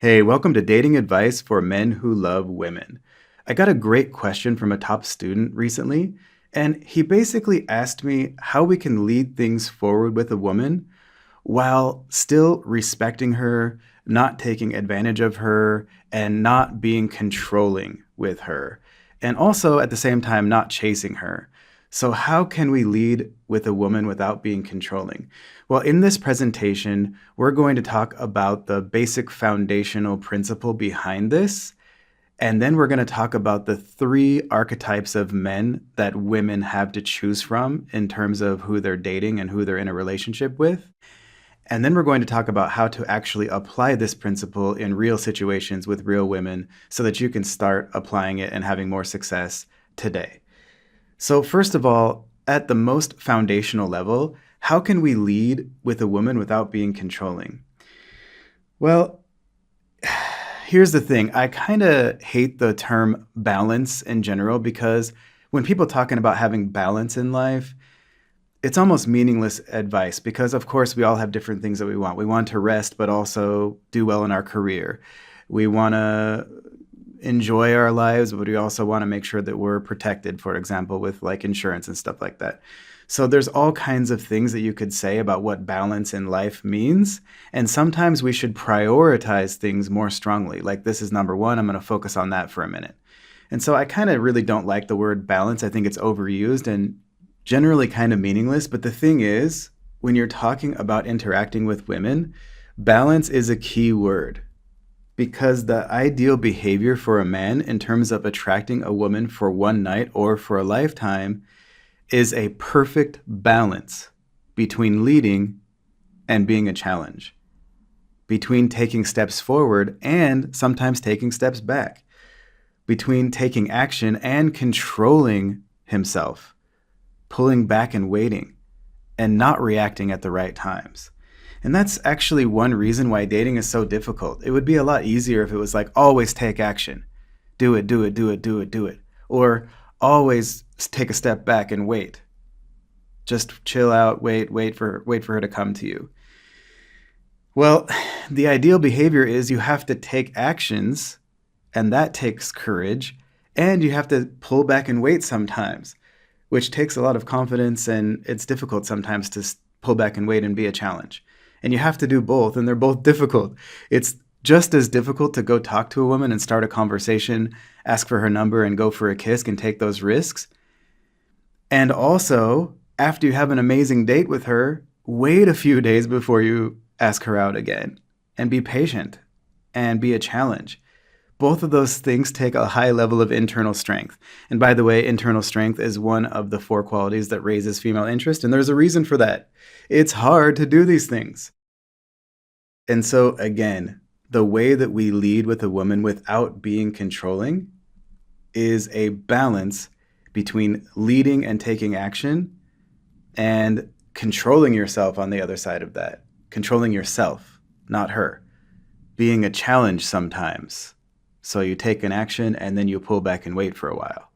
Hey, welcome to Dating Advice for Men Who Love Women. I got a great question from a top student recently, and he basically asked me how we can lead things forward with a woman while still respecting her, not taking advantage of her, and not being controlling with her, and also at the same time not chasing her. So, how can we lead with a woman without being controlling? Well, in this presentation, we're going to talk about the basic foundational principle behind this. And then we're going to talk about the three archetypes of men that women have to choose from in terms of who they're dating and who they're in a relationship with. And then we're going to talk about how to actually apply this principle in real situations with real women so that you can start applying it and having more success today. So, first of all, at the most foundational level, how can we lead with a woman without being controlling? Well, here's the thing. I kind of hate the term balance in general because when people talking about having balance in life, it's almost meaningless advice because, of course, we all have different things that we want. We want to rest, but also do well in our career. We want to enjoy our lives, but we also want to make sure that we're protected, for example, with like insurance and stuff like that. So there's all kinds of things that you could say about what balance in life means. And sometimes we should prioritize things more strongly. Like, this is number one, I'm going to focus on that for a minute. And so I kind of really don't like the word balance. I think it's overused and generally kind of meaningless. But the thing is, when you're talking about interacting with women, balance is a key word. Because the ideal behavior for a man in terms of attracting a woman for one night or for a lifetime is a perfect balance between leading and being a challenge, between taking steps forward and sometimes taking steps back, between taking action and controlling himself, pulling back and waiting, and not reacting at the right times. And that's actually one reason why dating is so difficult. It would be a lot easier if it was like, always take action. Do it, do it, do it, do it, do it. Or always take a step back and wait. Just chill out, wait for her to come to you. Well, the ideal behavior is you have to take actions, and that takes courage, and you have to pull back and wait sometimes, which takes a lot of confidence, and it's difficult sometimes to pull back and wait and be a challenge. And you have to do both, and they're both difficult. It's just as difficult to go talk to a woman and start a conversation, ask for her number, and go for a kiss and take those risks. And also, after you have an amazing date with her, wait a few days before you ask her out again. And be patient and be a challenge. Both of those things take a high level of internal strength. And by the way, internal strength is one of the 4 qualities that raises female interest, and there's a reason for that. It's hard to do these things. And so, again, the way that we lead with a woman without being controlling is a balance between leading and taking action and controlling yourself on the other side of that. Controlling yourself, not her. Being a challenge sometimes. So you take an action and then you pull back and wait for a while.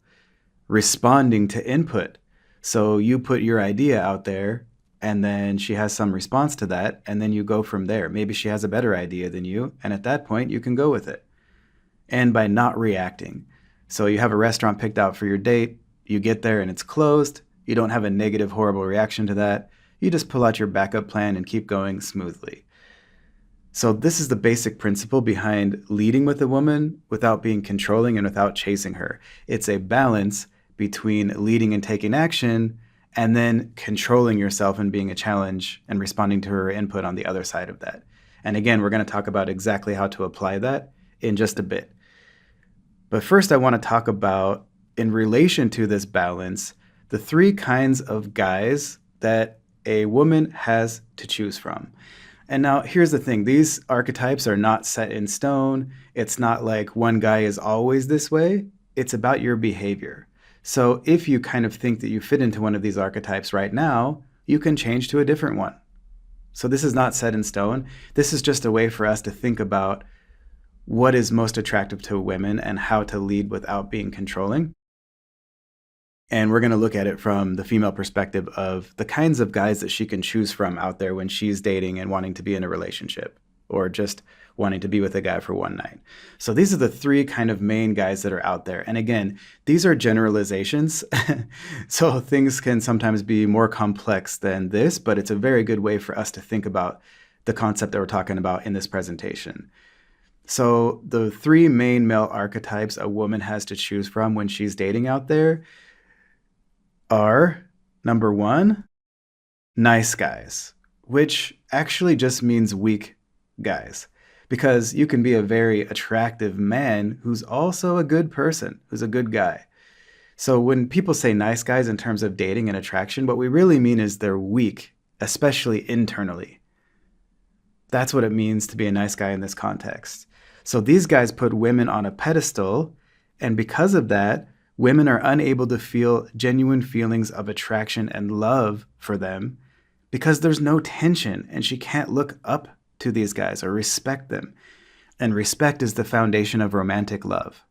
Responding to input. So you put your idea out there and then she has some response to that and then you go from there. Maybe she has a better idea than you, and at that point you can go with it. And by not reacting. So you have a restaurant picked out for your date, you get there and it's closed. You don't have a negative, horrible reaction to that. You just pull out your backup plan and keep going smoothly. So this is the basic principle behind leading with a woman without being controlling and without chasing her. It's a balance between leading and taking action and then controlling yourself and being a challenge and responding to her input on the other side of that. And again, we're going to talk about exactly how to apply that in just a bit. But first, I want to talk about, in relation to this balance, the 3 kinds of guys that a woman has to choose from. And now here's the thing. These archetypes are not set in stone. It's not like one guy is always this way. It's about your behavior. So if you kind of think that you fit into one of these archetypes right now, you can change to a different one. So this is not set in stone. This is just a way for us to think about what is most attractive to women and how to lead without being controlling. And we're going to look at it from the female perspective of the kinds of guys that she can choose from out there when she's dating and wanting to be in a relationship. or just wanting to be with a guy for one night. So these are the three kind of main guys that are out there. And again, these are generalizations. So things can sometimes be more complex than this, but it's a very good way for us to think about the concept that we're talking about in this presentation. So the three main male archetypes a woman has to choose from when she's dating out there are, number one, nice guys, which actually just means weak guys. Because you can be a very attractive man who's also a good person, who's a good guy. So when people say nice guys in terms of dating and attraction, what we really mean is they're weak, especially internally. That's what it means to be a nice guy in this context. So these guys put women on a pedestal, and because of that, women are unable to feel genuine feelings of attraction and love for them because there's no tension and she can't look up to these guys or respect them. And respect is the foundation of romantic love.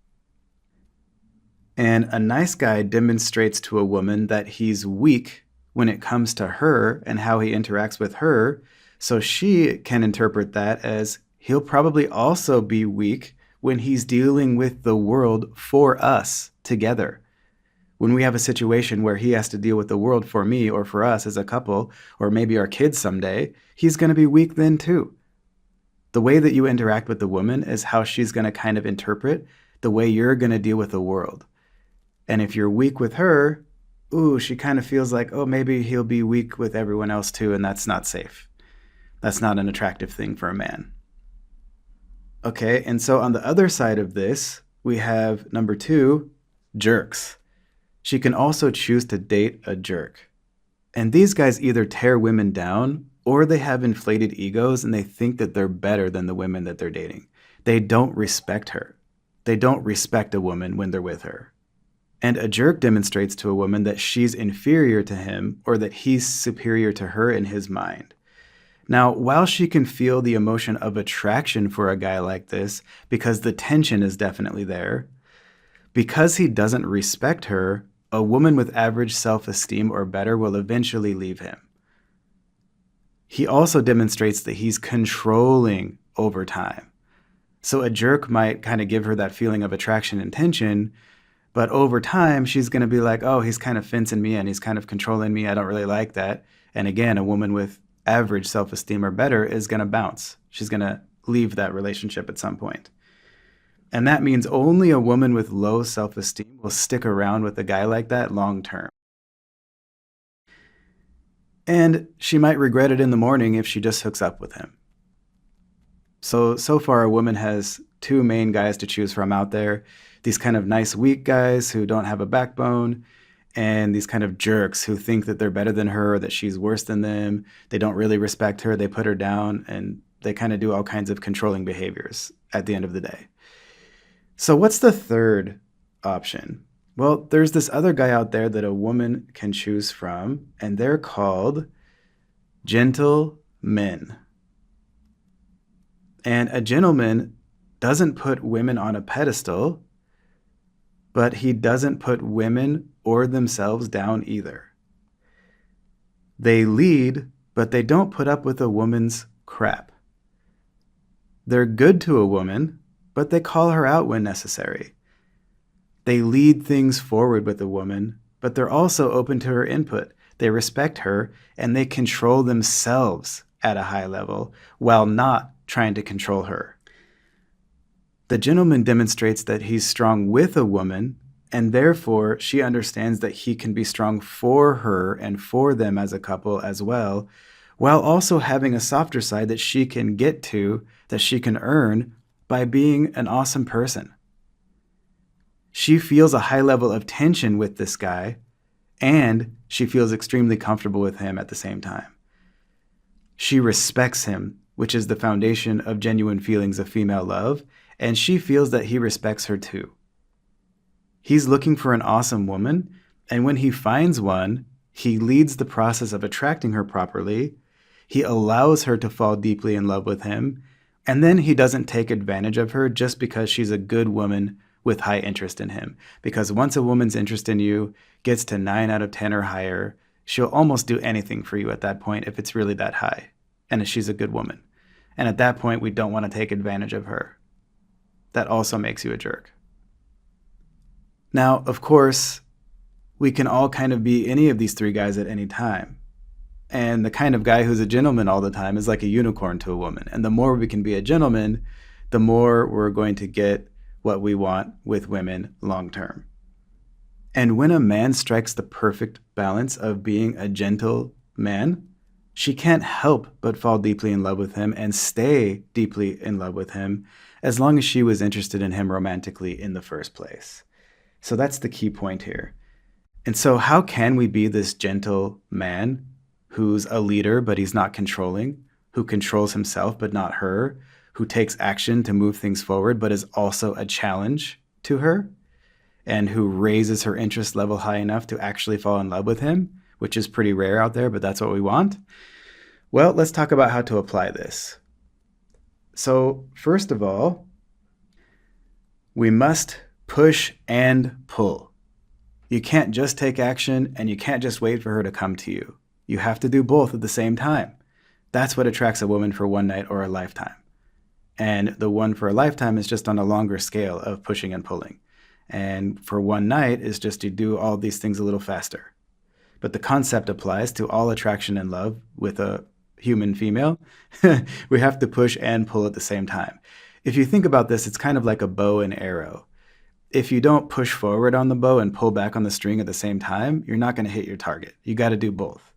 And a nice guy demonstrates to a woman that he's weak when it comes to her and how he interacts with her, so she can interpret that as he'll probably also be weak when he's dealing with the world for us together. When we have a situation where he has to deal with the world for me or for us as a couple, or maybe our kids someday, he's going to be weak then too. The way that you interact with the woman is how she's going to kind of interpret the way you're going to deal with the world. And if you're weak with her, she kind of feels like, maybe he'll be weak with everyone else too, and that's not safe. That's not an attractive thing for a man. Okay, and so on the other side of this, we have number two, jerks. She can also choose to date a jerk. And these guys either tear women down or they have inflated egos and they think that they're better than the women that they're dating. They don't respect her. They don't respect a woman when they're with her. And a jerk demonstrates to a woman that she's inferior to him or that he's superior to her in his mind. Now, while she can feel the emotion of attraction for a guy like this, because the tension is definitely there, because he doesn't respect her, a woman with average self-esteem or better will eventually leave him. He also demonstrates that he's controlling over time. So a jerk might kind of give her that feeling of attraction and tension, but over time, she's going to be like, he's kind of fencing me in. He's kind of controlling me. I don't really like that. And again, a woman with average self-esteem or better is going to bounce. She's going to leave that relationship at some point. And that means only a woman with low self-esteem will stick around with a guy like that long term. And she might regret it in the morning if she just hooks up with him. So far a woman has two main guys to choose from out there. These kind of nice, weak guys who don't have a backbone, and these kind of jerks who think that they're better than her, that she's worse than them. They don't really respect her. They put her down, and they kind of do all kinds of controlling behaviors at the end of the day. So what's the third option? Well, there's this other guy out there that a woman can choose from, and they're called gentlemen. And a gentleman doesn't put women on a pedestal, but he doesn't put women or themselves down either. They lead, but they don't put up with a woman's crap. They're good to a woman, but they call her out when necessary. They lead things forward with a woman, but they're also open to her input. They respect her, and they control themselves at a high level while not trying to control her. The gentleman demonstrates that he's strong with a woman, and therefore she understands that he can be strong for her and for them as a couple as well, while also having a softer side that she can get to, that she can earn by being an awesome person. She feels a high level of tension with this guy, and she feels extremely comfortable with him at the same time. She respects him, which is the foundation of genuine feelings of female love, and she feels that he respects her too. He's looking for an awesome woman, and when he finds one, he leads the process of attracting her properly. He allows her to fall deeply in love with him, and then he doesn't take advantage of her just because she's a good woman with high interest in him. Because once a woman's interest in you gets to 9 out of 10 or higher, she'll almost do anything for you at that point if it's really that high, and if she's a good woman. And at that point, we don't want to take advantage of her. That also makes you a jerk. Now, of course, we can all kind of be any of these three guys at any time. And the kind of guy who's a gentleman all the time is like a unicorn to a woman. And the more we can be a gentleman, the more we're going to get what we want with women long term. And when a man strikes the perfect balance of being a gentle man, she can't help but fall deeply in love with him and stay deeply in love with him as long as she was interested in him romantically in the first place. So that's the key point here. And so how can we be this gentle man who's a leader but he's not controlling, who controls himself but not her, who takes action to move things forward but is also a challenge to her, and who raises her interest level high enough to actually fall in love with him, which is pretty rare out there, but that's what we want? Well, let's talk about how to apply this. So first of all, we must push and pull. You can't just take action and you can't just wait for her to come to you. You have to do both at the same time. That's what attracts a woman for one night or a lifetime. And the one for a lifetime is just on a longer scale of pushing and pulling. And for one night is just to do all these things a little faster. But the concept applies to all attraction and love with a human female. We have to push and pull at the same time. If you think about this, it's kind of like a bow and arrow. If you don't push forward on the bow and pull back on the string at the same time, you're not going to hit your target. You got to do both.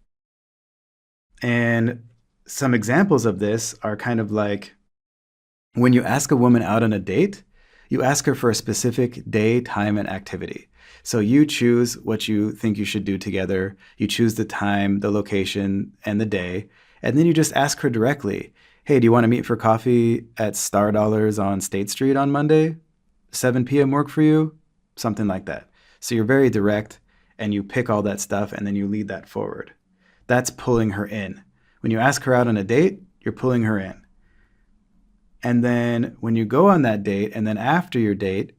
And some examples of this are kind of like when you ask a woman out on a date, you ask her for a specific day, time, and activity. So you choose what you think you should do together. You choose the time, the location, and the day. And then you just ask her directly, hey, do you want to meet for coffee at Star Dollars on State Street on Monday? 7 p.m. work for you? Something like that. So you're very direct and you pick all that stuff and then you lead that forward. That's pulling her in. When you ask her out on a date, you're pulling her in. And then when you go on that date and then after your date,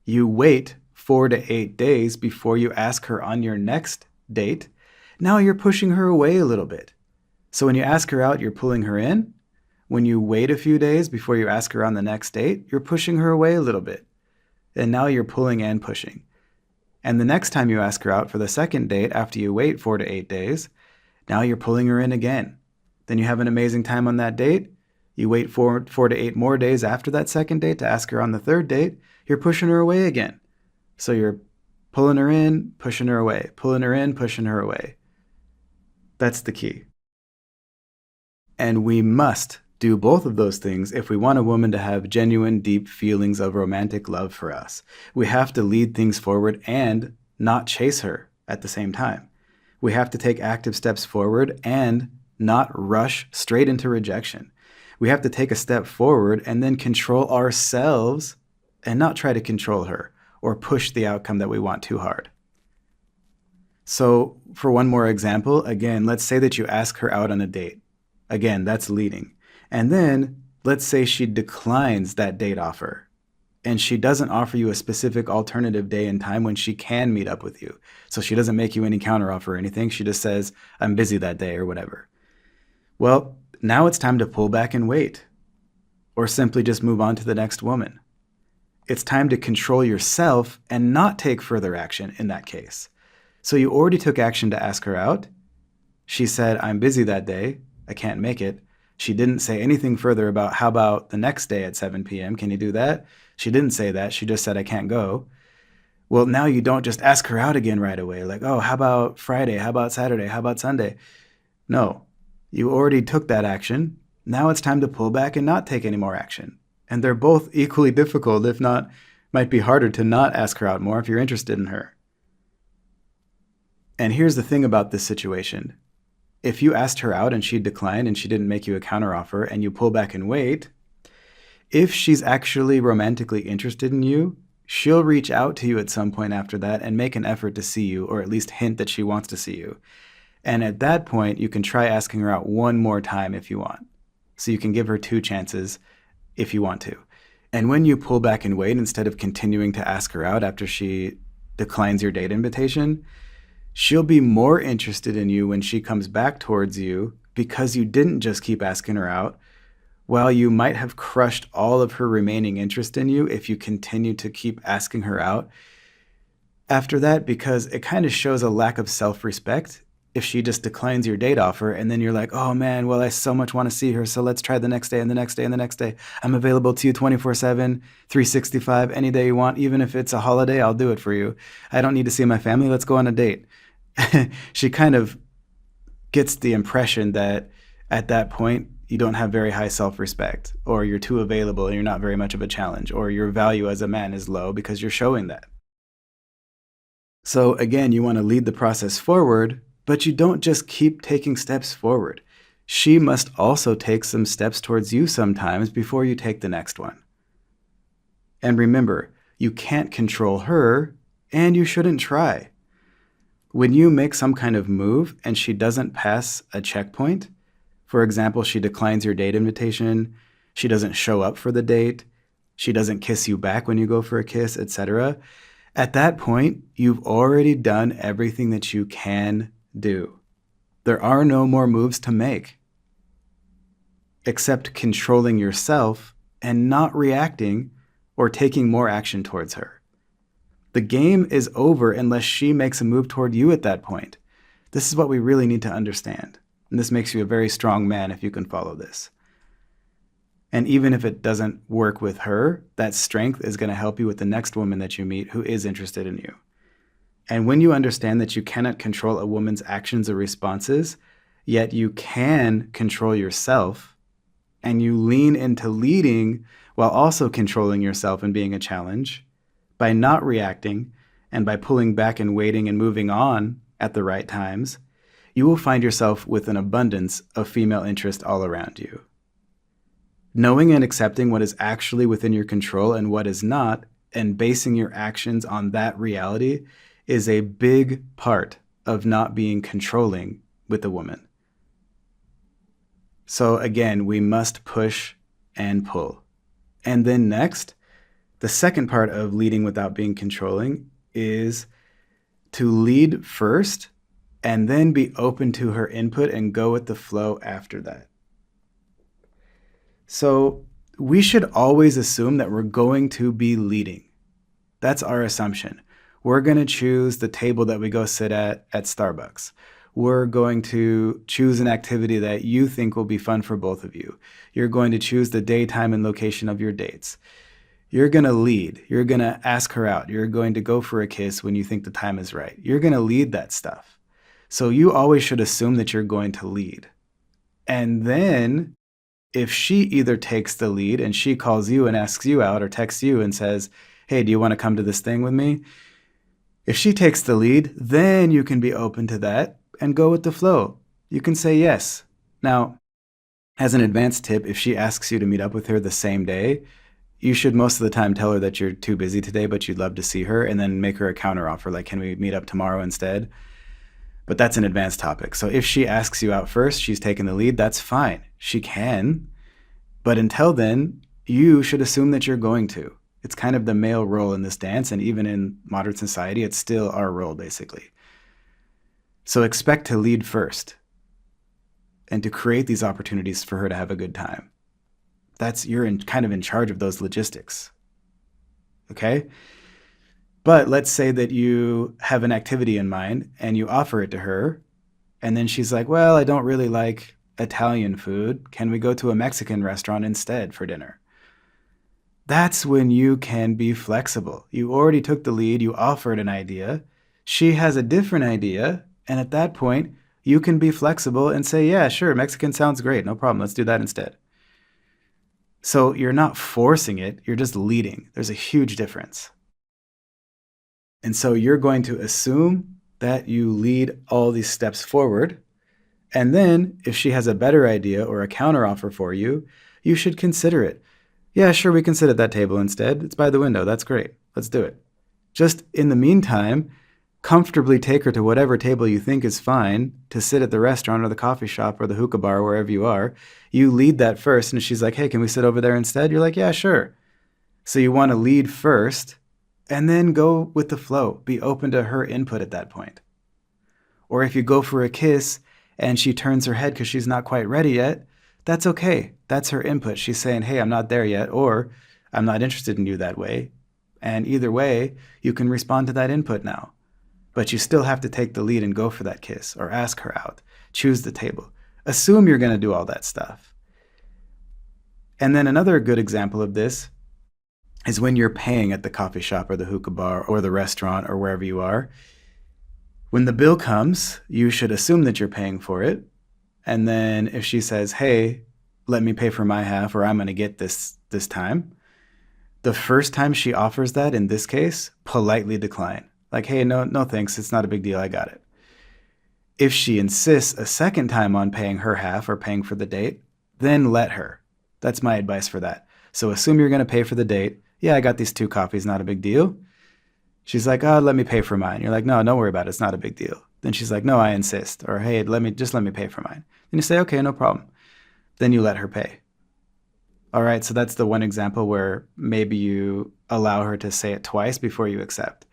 you wait 4 to 8 days before you ask her on your next date. Now you're pushing her away a little bit. So when you ask her out, you're pulling her in. When you wait a few days before you ask her on the next date, you're pushing her away a little bit. And now you're pulling and pushing. And the next time you ask her out for the second date after you wait 4 to 8 days, now you're pulling her in again. Then you have an amazing time on that date. You wait 4 to 8 more days after that second date to ask her on the third date. You're pushing her away again. So you're pulling her in, pushing her away, pulling her in, pushing her away. That's the key. And we must do both of those things if we want a woman to have genuine, deep feelings of romantic love for us. We have to lead things forward and not chase her at the same time. We have to take active steps forward and not rush straight into rejection. We have to take a step forward and then control ourselves and not try to control her or push the outcome that we want too hard. So for one more example, again, let's say that you ask her out on a date. Again, that's leading. And then let's say she declines that date offer and she doesn't offer you a specific alternative day and time when she can meet up with you. So she doesn't make you any counteroffer or anything. She just says, I'm busy that day or whatever. Well, now it's time to pull back and wait, or simply just move on to the next woman. It's time to control yourself and not take further action in that case. So you already took action to ask her out. She said, I'm busy that day. I can't make it. She didn't say anything further about how about the next day at 7 p.m. Can you do that? She didn't say that. She just said, I can't go. Well, now you don't just ask her out again right away. Like, oh, how about Friday? How about Saturday? How about Sunday? No, you already took that action. Now it's time to pull back and not take any more action. And they're both equally difficult, if not, might be harder to not ask her out more if you're interested in her. And here's the thing about this situation. If you asked her out and she declined and she didn't make you a counteroffer and you pull back and wait, if she's actually romantically interested in you, she'll reach out to you at some point after that and make an effort to see you, or at least hint that she wants to see you. And at that point, you can try asking her out one more time if you want. So you can give her 2 chances if you want to. And when you pull back and wait, instead of continuing to ask her out after she declines your date invitation, she'll be more interested in you when she comes back towards you because you didn't just keep asking her out while you might have crushed all of her remaining interest in you if you continue to keep asking her out after that, because it kind of shows a lack of self-respect if she just declines your date offer and then you're like, oh man, well, I so much want to see her, so let's try the next day and the next day and the next day. I'm available to you 24/7, 365, any day you want. Even if it's a holiday, I'll do it for you. I don't need to see my family. Let's go on a date. She kind of gets the impression that at that point, you don't have very high self-respect, or you're too available and you're not very much of a challenge, or your value as a man is low because you're showing that. So again, you want to lead the process forward, but you don't just keep taking steps forward. She must also take some steps towards you sometimes before you take the next one. And remember, you can't control her, and you shouldn't try. When you make some kind of move and she doesn't pass a checkpoint, for example, she declines your date invitation, she doesn't show up for the date, she doesn't kiss you back when you go for a kiss, etc., at that point, you've already done everything that you can do. There are no more moves to make, except controlling yourself and not reacting or taking more action towards her. The game is over unless she makes a move toward you at that point. This is what we really need to understand. And this makes you a very strong man if you can follow this. And even if it doesn't work with her, that strength is going to help you with the next woman that you meet who is interested in you. And when you understand that you cannot control a woman's actions or responses, yet you can control yourself, and you lean into leading while also controlling yourself and being a challenge, by not reacting and by pulling back and waiting and moving on at the right times, you will find yourself with an abundance of female interest all around you. Knowing and accepting what is actually within your control and what is not, and basing your actions on that reality, is a big part of not being controlling with a woman. So again, we must push and pull. And then next, the second part of leading without being controlling is to lead first and then be open to her input and go with the flow after that. So we should always assume that we're going to be leading. That's our assumption. We're going to choose the table that we go sit at Starbucks. We're going to choose an activity that you think will be fun for both of you. You're going to choose the day, time, and location of your dates. You're going to lead. You're going to ask her out. You're going to go for a kiss when you think the time is right. You're going to lead that stuff. So you always should assume that you're going to lead. And then if she either takes the lead and she calls you and asks you out, or texts you and says, hey, do you want to come to this thing with me? If she takes the lead, then you can be open to that and go with the flow. You can say yes. Now, as an advanced tip, if she asks you to meet up with her the same day, you should most of the time tell her that you're too busy today, but you'd love to see her, and then make her a counteroffer, like, can we meet up tomorrow instead? But that's an advanced topic. So if she asks you out first, she's taking the lead, that's fine. She can. But until then, you should assume that you're going to. It's kind of the male role in this dance, and even in modern society, it's still our role, basically. So expect to lead first and to create these opportunities for her to have a good time. You're kind of in charge of those logistics. Okay? But let's say that you have an activity in mind and you offer it to her, and then she's like, well, I don't really like Italian food. Can we go to a Mexican restaurant instead for dinner? That's when you can be flexible. You already took the lead. You offered an idea. She has a different idea. And at that point, you can be flexible and say, yeah, sure, Mexican sounds great. No problem. Let's do that instead. So you're not forcing it. You're just leading. There's a huge difference. And so you're going to assume that you lead all these steps forward. And then if she has a better idea or a counteroffer for you, you should consider it. Yeah, sure, we can sit at that table instead. It's by the window. That's great. Let's do it. Just in the meantime, comfortably take her to whatever table you think is fine to sit at the restaurant or the coffee shop or the hookah bar, wherever you are. You lead that first, and she's like, hey, can we sit over there instead? You're like, yeah, sure. So you want to lead first and then go with the flow. Be open to her input at that point. Or if you go for a kiss and she turns her head because she's not quite ready yet, That's okay. That's her input. She's saying, hey, I'm not there yet, or I'm not interested in you that way. And either way, you can respond to that input now. But you still have to take the lead and go for that kiss or ask her out. Choose the table. Assume you're going to do all that stuff. And then another good example of this is when you're paying at the coffee shop or the hookah bar or the restaurant or wherever you are. When the bill comes, you should assume that you're paying for it. And then if she says, hey, let me pay for my half or I'm going to get this time, the first time she offers that, in this case, politely decline. Like, hey, no thanks. It's not a big deal. I got it. If she insists a second time on paying her half or paying for the date, then let her. That's my advice for that. So assume you're going to pay for the date. Yeah, I got these 2 coffees. Not a big deal. She's like, oh, let me pay for mine. You're like, no, don't worry about it. It's not a big deal. Then she's like, no, I insist. Or, hey, let me pay for mine. Then you say, okay, no problem. Then you let her pay. All right, so that's the one example where maybe you allow her to say it twice before you accept.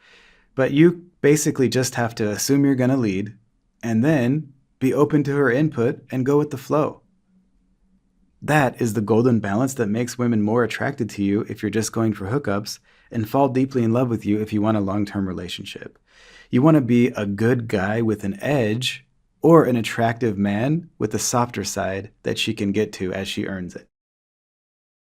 But you basically just have to assume you're going to lead and then be open to her input and go with the flow. That is the golden balance that makes women more attracted to you if you're just going for hookups, and fall deeply in love with you if you want a long-term relationship. You want to be a good guy with an edge or an attractive man with a softer side that she can get to as she earns it.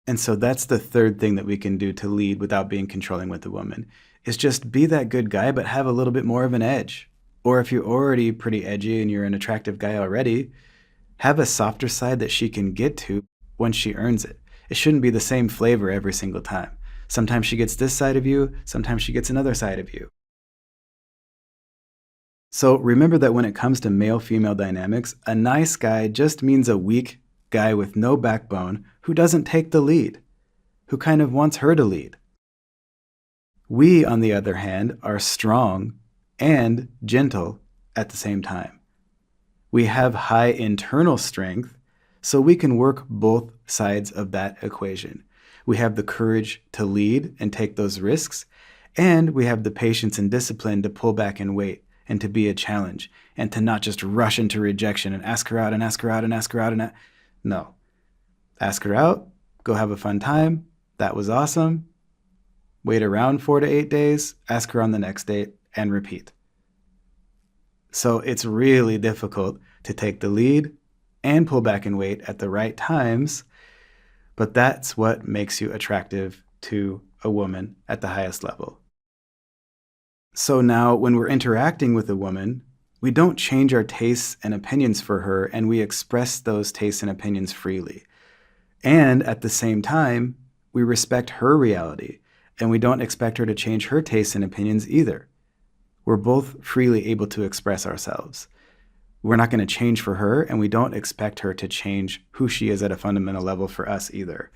And so that's the third thing that we can do to lead without being controlling with a woman, is just be that good guy but have a little bit more of an edge. Or if you're already pretty edgy and you're an attractive guy already, have a softer side that she can get to once she earns it. It shouldn't be the same flavor every single time. Sometimes she gets this side of you, sometimes she gets another side of you. So remember that when it comes to male-female dynamics, a nice guy just means a weak guy with no backbone who doesn't take the lead, who kind of wants her to lead. We, on the other hand, are strong and gentle at the same time. We have high internal strength, so we can work both sides of that equation. We have the courage to lead and take those risks, and we have the patience and discipline to pull back and wait and to be a challenge and to not just rush into rejection and ask her out and ask her out and ask her out and no. Ask her out, go have a fun time. That was awesome. Wait around 4 to 8 days, ask her on the next date, and repeat. So it's really difficult to take the lead and pull back and wait at the right times, but that's what makes you attractive to a woman at the highest level. So now when we're interacting with a woman, we don't change our tastes and opinions for her, and we express those tastes and opinions freely. And at the same time, we respect her reality, and we don't expect her to change her tastes and opinions either. We're both freely able to express ourselves. We're not going to change for her, and we don't expect her to change who she is at a fundamental level for us either.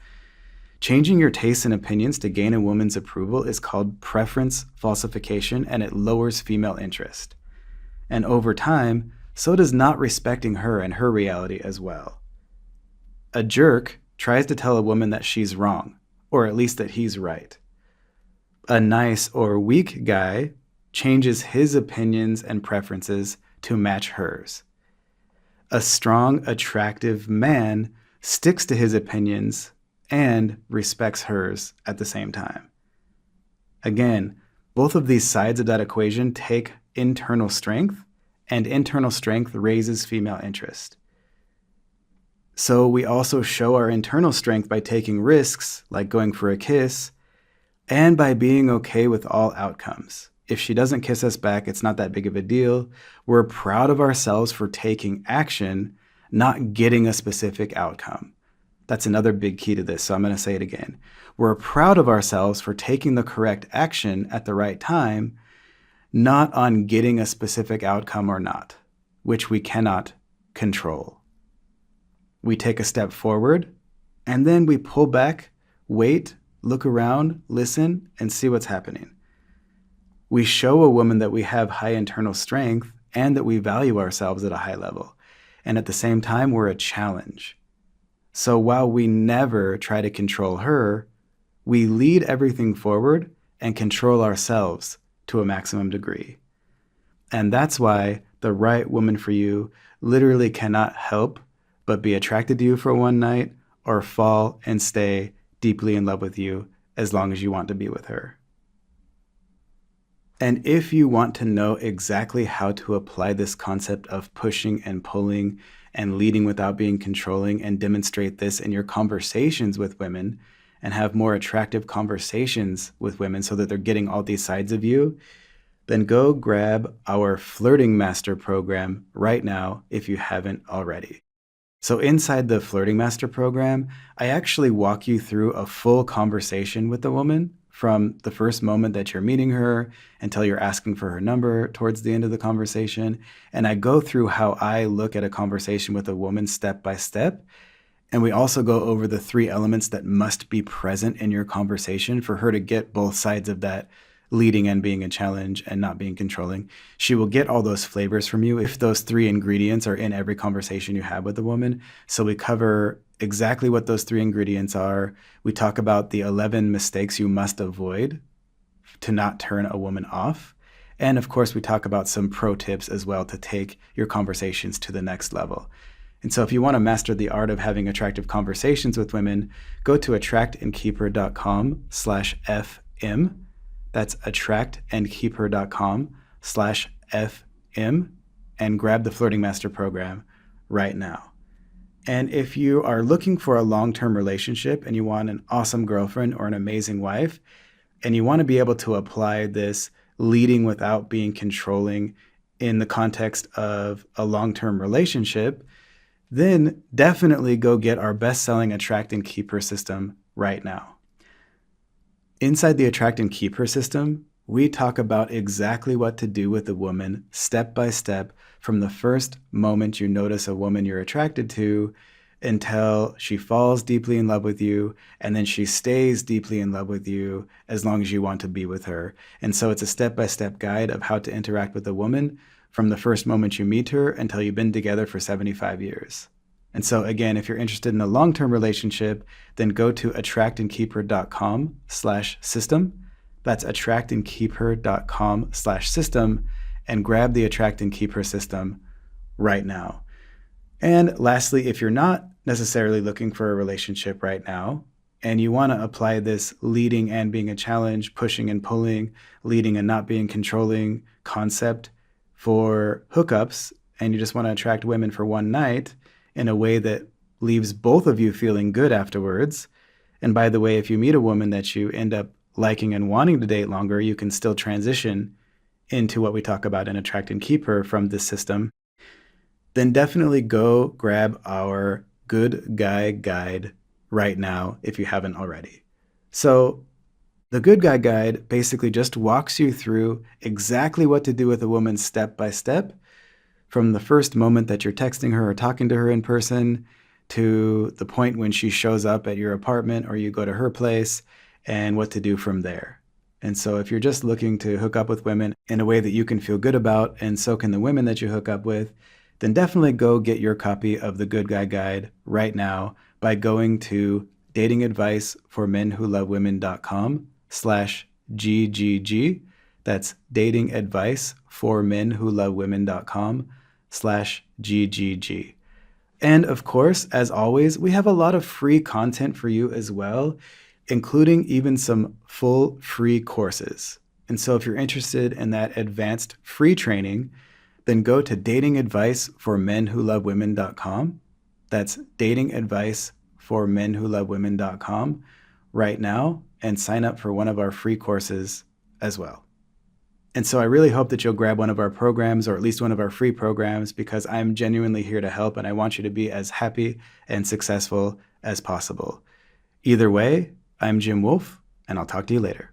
Changing your tastes and opinions to gain a woman's approval is called preference falsification, and it lowers female interest. And over time, so does not respecting her and her reality as well. A jerk tries to tell a woman that she's wrong, or at least that he's right. A nice or weak guy changes his opinions and preferences to match hers. A strong, attractive man sticks to his opinions and respects hers at the same time. Again, both of these sides of that equation take internal strength, and internal strength raises female interest. So we also show our internal strength by taking risks, like going for a kiss, and by being okay with all outcomes. If she doesn't kiss us back, it's not that big of a deal. We're proud of ourselves for taking action, not getting a specific outcome. That's another big key to this, so I'm going to say it again. We're proud of ourselves for taking the correct action at the right time, not on getting a specific outcome or not, which we cannot control. We take a step forward, and then we pull back, wait, look around, listen, and see what's happening. We show a woman that we have high internal strength and that we value ourselves at a high level. And at the same time, we're a challenge. So while we never try to control her, we lead everything forward and control ourselves to a maximum degree. And that's why the right woman for you literally cannot help but be attracted to you for one night, or fall and stay deeply in love with you as long as you want to be with her. And if you want to know exactly how to apply this concept of pushing and pulling and leading without being controlling and demonstrate this in your conversations with women and have more attractive conversations with women so that they're getting all these sides of you, then go grab our Flirting Master Program right now if you haven't already. So inside the Flirting Master Program, I actually walk you through a full conversation with the woman from the first moment that you're meeting her until you're asking for her number towards the end of the conversation. And I go through how I look at a conversation with a woman step by step. And we also go over the 3 elements that must be present in your conversation for her to get both sides of that leading and being a challenge and not being controlling. She will get all those flavors from you if those 3 ingredients are in every conversation you have with a woman. So we cover exactly what those 3 ingredients are. We talk about the 11 mistakes you must avoid to not turn a woman off. And of course, we talk about some pro tips as well to take your conversations to the next level. And so if you want to master the art of having attractive conversations with women, go to attractandkeepher.com/FM. That's attractandkeepher.com/FM and grab the Flirting Master Program right now. And if you are looking for a long-term relationship and you want an awesome girlfriend or an amazing wife, and you want to be able to apply this leading without being controlling in the context of a long-term relationship, then definitely go get our best-selling Attract and Keep Her system right now. Inside the Attract and Keep Her system, we talk about exactly what to do with a woman step by step from the first moment you notice a woman you're attracted to until she falls deeply in love with you, and then she stays deeply in love with you as long as you want to be with her. And so it's a step-by-step guide of how to interact with a woman from the first moment you meet her until you've been together for 75 years. And so again, if you're interested in a long-term relationship, then go to attractandkeepher.com/system. That's attractandkeepher.com/system and grab the Attract and Keep Her system right now. And lastly, if you're not necessarily looking for a relationship right now, and you want to apply this leading and being a challenge, pushing and pulling, leading and not being controlling concept for hookups, and you just want to attract women for one night in a way that leaves both of you feeling good afterwards. And by the way, if you meet a woman that you end up liking and wanting to date longer, you can still transition into what we talk about in Attract and Keep Her from this system. Then definitely go grab our Good Guy Guide right now if you haven't already. So the Good Guy Guide basically just walks you through exactly what to do with a woman step by step, from the first moment that you're texting her or talking to her in person to the point when she shows up at your apartment or you go to her place, and what to do from there. And so if you're just looking to hook up with women in a way that you can feel good about, and so can the women that you hook up with, then definitely go get your copy of the Good Guy Guide right now by going to datingadviceformenwholovewomen.com/GGG. That's datingadviceformenwholovewomen.com/GGG. And of course, as always, we have a lot of free content for you as well, including even some full free courses. And so if you're interested in that advanced free training, then go to datingadviceformenwholovewomen.com. That's datingadviceformenwholovewomen.com right now and sign up for one of our free courses as well. And so I really hope that you'll grab one of our programs, or at least one of our free programs, because I'm genuinely here to help and I want you to be as happy and successful as possible. Either way, I'm Jim Wolf, and I'll talk to you later.